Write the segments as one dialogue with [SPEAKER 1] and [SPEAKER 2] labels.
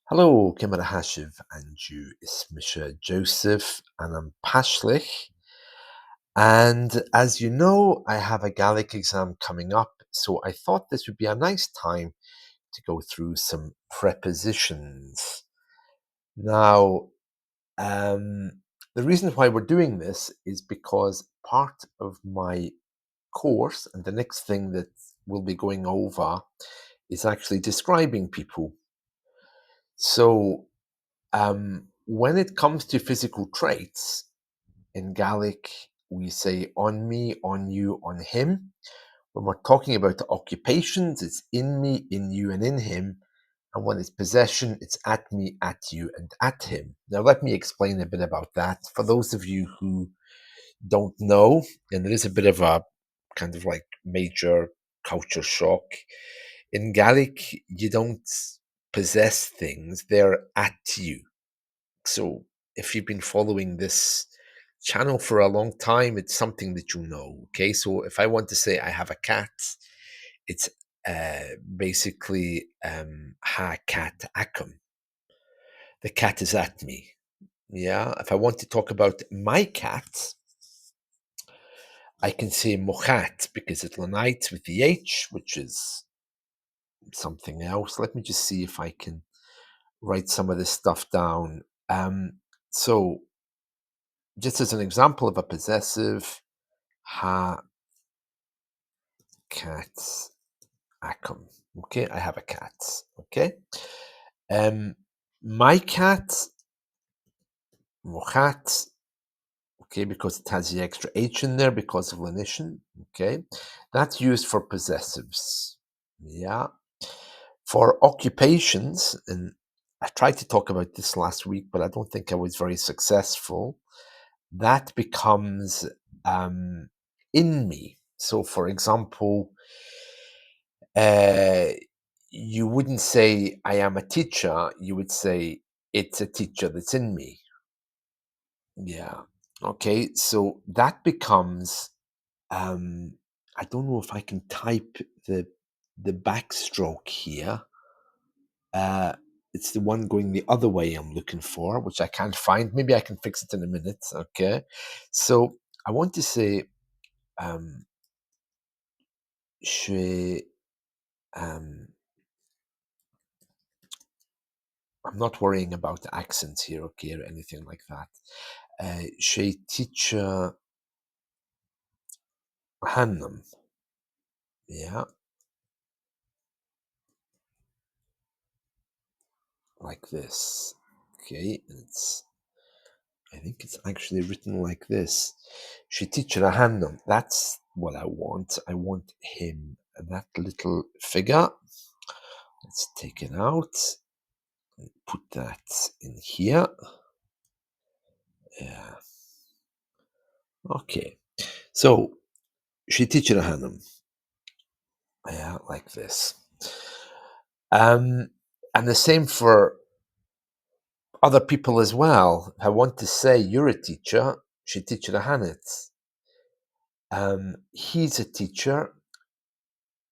[SPEAKER 1] Hello, Kimara Hashiv and you is Misha Joseph and I'm Pashlich. And as you know, I have a Gaelic exam coming up, so I thought this would be a nice time to go through some prepositions. Now, the reason why we're doing this is because part of my course and the next thing that we'll be going over is actually describing people. So, when it comes to physical traits, in Gaelic, we say on me, on you, on him. When we're talking about occupations, it's in me, in you, and in him. And when it's possession, it's at me, at you, and at him. Now, let me explain a bit about that. For those of you who don't know, and there is a bit of a kind of like major culture shock, in Gaelic, you don't possess things, they're at you. So if you've been following this channel for a long time, it's something that you know. Okay, so if I want to say I have a cat, it's basically ha cat akum. The cat is at me. Yeah. If I want to talk about my cat, I can say mochat because it lanites with the H, which is something else. Let me just see if I can write some of this stuff down. So just as an example of a possessive, ha cat acum. Okay, I have a cat. Okay. Um my cat, mochat, okay, because it has the extra H in there because of lenition. Okay. That's used for possessives. Yeah. For occupations, and I tried to talk about this last week, but I don't think I was very successful. That becomes in me. So, for example, uh, you wouldn't say, I am a teacher. You would say, it's a teacher that's in me. Yeah. Okay. So that becomes, I don't know if I can type the backstroke here. Uh, it's the one going the other way I'm looking for, which I can't find. Maybe I can fix it in a minute. Okay. So I want to say, um, she, um, I'm not worrying about the accents here, okay, or anything like that. She teacher Hannam, yeah, like this. Okay, and I think it's actually written like this. She teacher Hannam. That's what I want. I want him. That little figure. Let's take it out. Put that in here. Yeah. Okay. So she teacher Hannam. Yeah, like this. Um, and the same for other people as well. I want to say you're a teacher. She teacher Hanet. He's a teacher.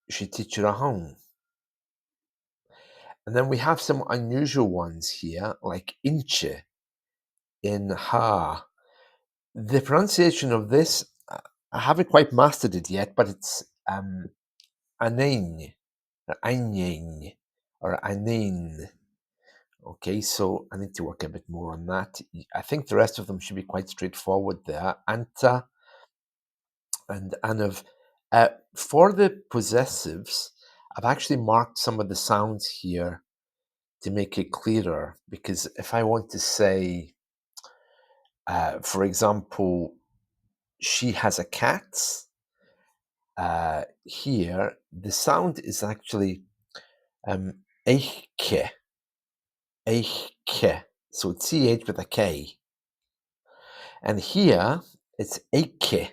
[SPEAKER 1] She teacher a home. And then we have some unusual ones here, like inche in ha. The pronunciation of this, I haven't quite mastered it yet, but it's anain, or ainain, or anain. Okay, so I need to work a bit more on that. I think the rest of them should be quite straightforward there. Anta and Anav. For the possessives, I've actually marked some of the sounds here to make it clearer, because if I want to say, for example, she has a cat, here, the sound is actually eichke, eichke. So it's CH with a K. And here, it's eike,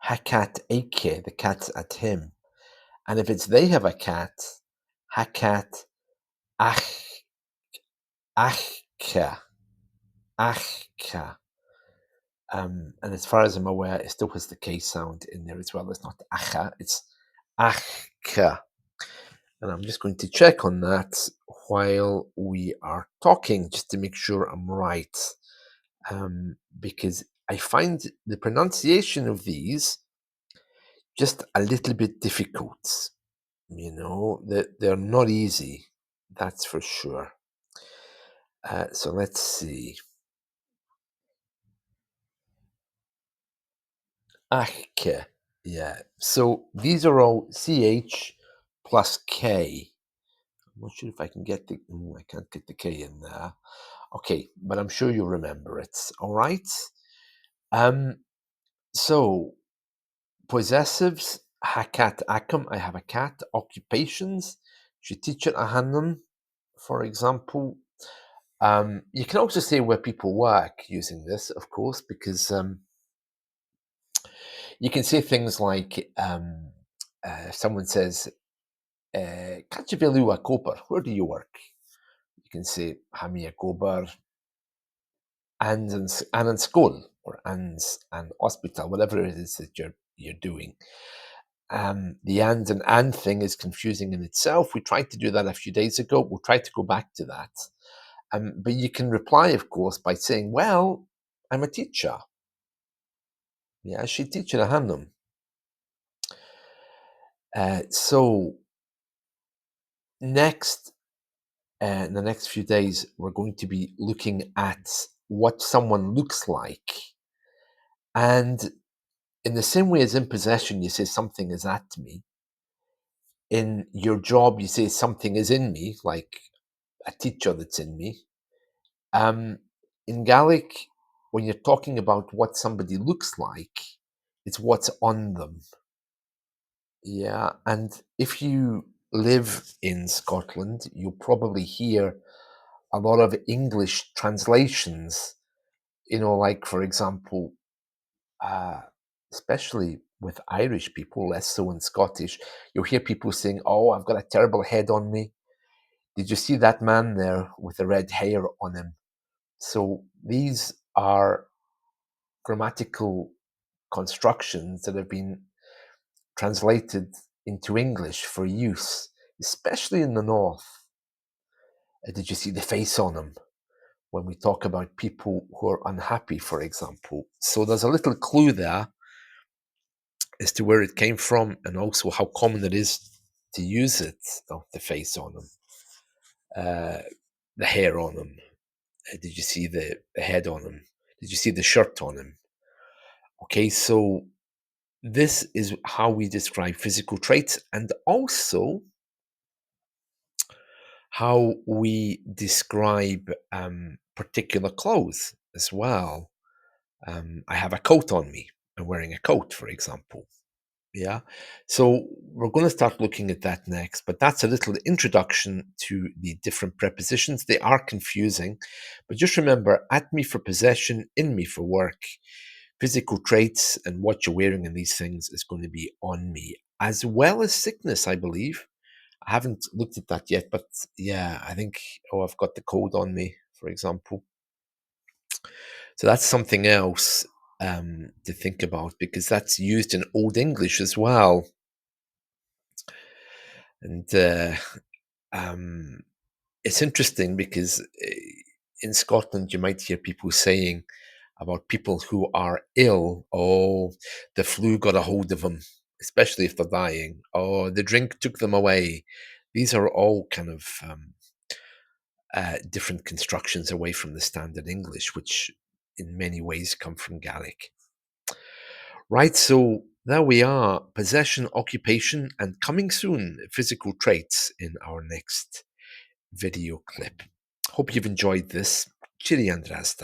[SPEAKER 1] hakat eike, the cat's at him. And if it's they have a cat, hakat ach, achka, achka. And as far as I'm aware, it still has the K sound in there as well. It's not acha, it's achka. And I'm just going to check on that. while we are talking, just to make sure I'm right, because I find the pronunciation of these just a little bit difficult. That they're not easy, that's for sure. So let's see. Achke. Yeah. So these are all CH plus K. I'm not sure if I can get I can't get the K in there. Okay, but I'm sure you'll remember it. All right. Um. So possessives. Hakat akum. I have a cat. Occupations. She teach it a hanum, for example. You can also say where people work using this, of course, because you can say things like if someone says, "Kachivilu a koper," where do you work? You can say, "Hami a koper and school or and hospital," whatever it is that you're doing. The and thing is confusing in itself. We tried to do that a few days ago. We'll try to go back to that. But you can reply, of course, by saying, "Well, I'm a teacher." Yeah, she teacher a hanum. So next, in the next few days, we're going to be looking at what someone looks like. And in the same way as in possession, you say something is at me. In your job, you say something is in me, like a teacher that's in me. Um, in Gaelic, when you're talking about what somebody looks like, it's what's on them. Yeah, and if you live in Scotland, you'll probably hear a lot of English translations, like, for example, uh, especially with Irish people, less so in Scottish, you'll hear people saying, "Oh, I've got a terrible head on me. Did you see that man there with the red hair on him?" So these are grammatical constructions that have been translated into English for use, especially in the North. Did you see the face on him? When we talk about people who are unhappy, for example. So there's a little clue there as to where it came from and also how common it is to use it, the face on them, uh, the hair on them. Did you see the head on him? Did you see the shirt on him? Okay, so this is how we describe physical traits and also how we describe particular clothes as well. I have a coat on me. I'm wearing a coat, for example. Yeah. So we're going to start looking at that next, but that's a little introduction to the different prepositions. They are confusing, but just remember at me for possession, in me for work. Physical traits and what you're wearing and these things is going to be on me, as well as sickness, I believe. I haven't looked at that yet, but yeah, I think, I've got the cold on me, for example. So that's something else to think about because that's used in Old English as well. And um, it's interesting because in Scotland, you might hear people saying about people who are ill, "Oh, the flu got a hold of them," especially if they're dying. "Oh, the drink took them away." These are all kind of different constructions away from the standard English, which in many ways come from Gaelic. Right, so there we are, possession, occupation, and coming soon, physical traits in our next video clip. Hope you've enjoyed this. Cheery Andrasta.